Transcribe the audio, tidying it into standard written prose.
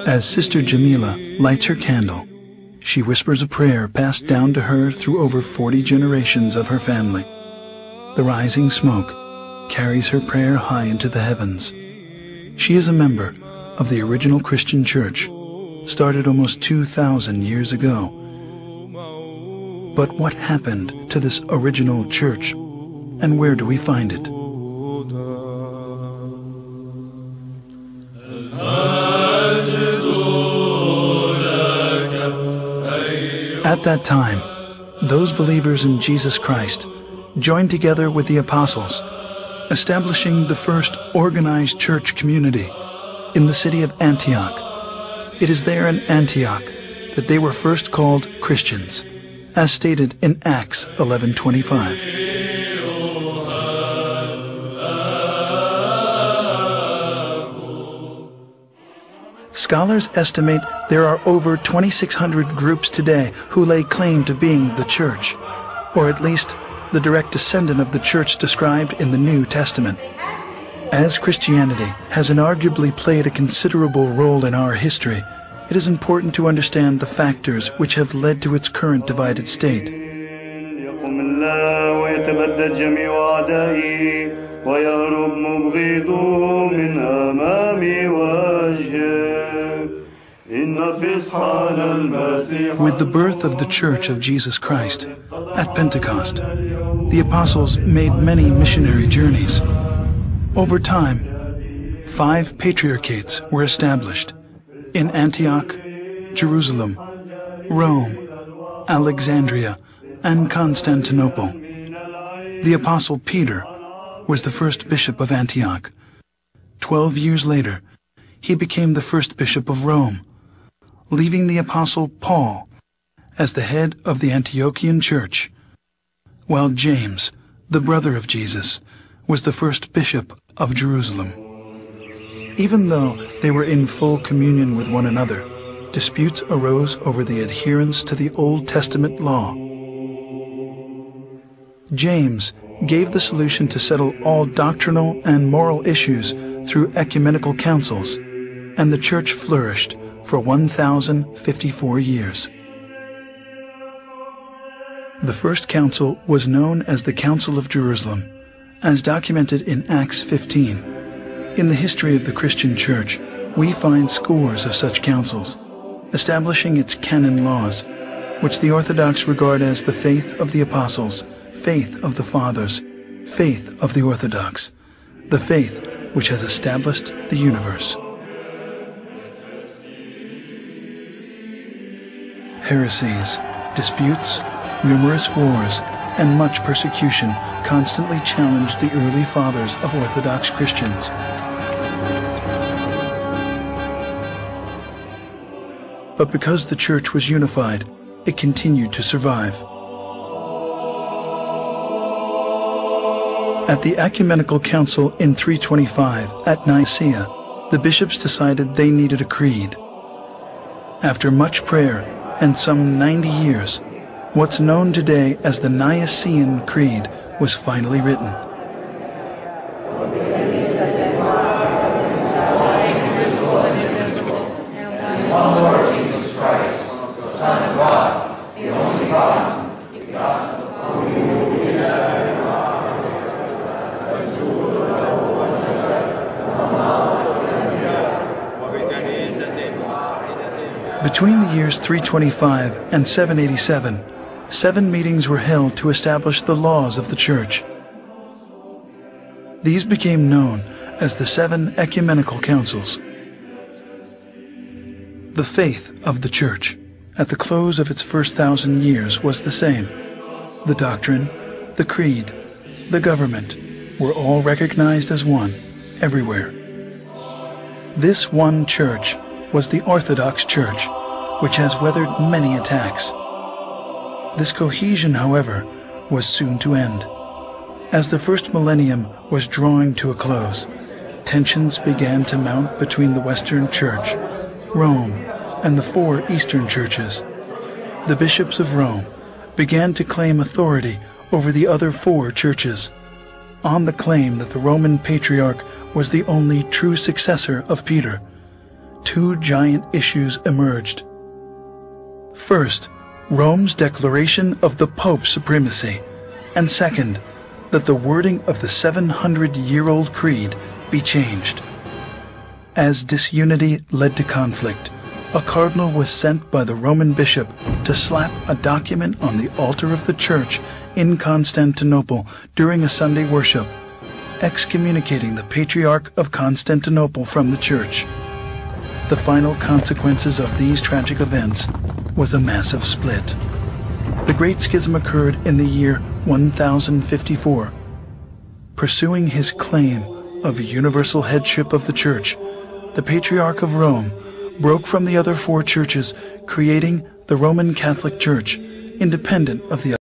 As Sister Jamila lights her candle, she whispers a prayer passed down to her through over 40 generations of her family. The rising smoke carries her prayer high into the heavens. She is a member of the original Christian church, started almost 2,000 years ago. But what happened to this original church, and where do we find it? At that time, those believers in Jesus Christ joined together with the apostles, establishing the first organized church community in the city of Antioch. It is there in Antioch that they were first called Christians, as stated in Acts 11:25. Scholars estimate there are over 2,600 groups today who lay claim to being the church, or at least the direct descendant of the church described in the New Testament. As Christianity has inarguably played a considerable role in our history, it is important to understand the factors which have led to its current divided state. With the birth of the Church of Jesus Christ at Pentecost, the apostles made many missionary journeys. Over time, 5 patriarchates were established in Antioch, Jerusalem, Rome, Alexandria, and Constantinople. The apostle Peter was the first bishop of Antioch. 12 years later, he became the first bishop of Rome, leaving the apostle Paul as the head of the Antiochian church, while James, the brother of Jesus, was the first bishop of Jerusalem. Even though they were in full communion with one another, disputes arose over the adherence to the Old Testament law. James gave the solution to settle all doctrinal and moral issues through ecumenical councils, and the church flourished for 1,054 years. The first council was known as the Council of Jerusalem, as documented in Acts 15. In the history of the Christian Church, we find scores of such councils, establishing its canon laws, which the Orthodox regard as the faith of the apostles, faith of the fathers, faith of the Orthodox, the faith which has established the universe. Heresies, disputes, numerous wars, and much persecution constantly challenged the early fathers of Orthodox Christians. But because the church was unified, it continued to survive. At the Ecumenical Council in 325 at Nicaea, the bishops decided they needed a creed. After much prayer and some 90 years, what's known today as the Nicene Creed was finally written. Between the years 325 and 787, 7 meetings were held to establish the laws of the Church. These became known as the 7 Ecumenical Councils. The faith of the Church at the close of its first 1,000 years was the same. The doctrine, the creed, the government were all recognized as one everywhere. This one church was the Orthodox Church, which has weathered many attacks. This cohesion, however, was soon to end. As the first millennium was drawing to a close, tensions began to mount between the Western Church, Rome, and the 4 Eastern churches. the bishops of Rome began to claim authority over the other 4 churches, on the claim that the Roman Patriarch was the only true successor of Peter. 2 giant issues emerged. First, Rome's declaration of the Pope's supremacy, and second, that the wording of the 700-year-old creed be changed. As disunity led to conflict, a cardinal was sent by the Roman bishop to slap a document on the altar of the church in Constantinople during a Sunday worship, excommunicating the Patriarch of Constantinople from the church. The final consequences of these tragic events was a massive split. The Great Schism occurred in the year 1054. Pursuing his claim of universal headship of the Church, the Patriarch of Rome broke from the other 4 churches, creating the Roman Catholic Church, independent of the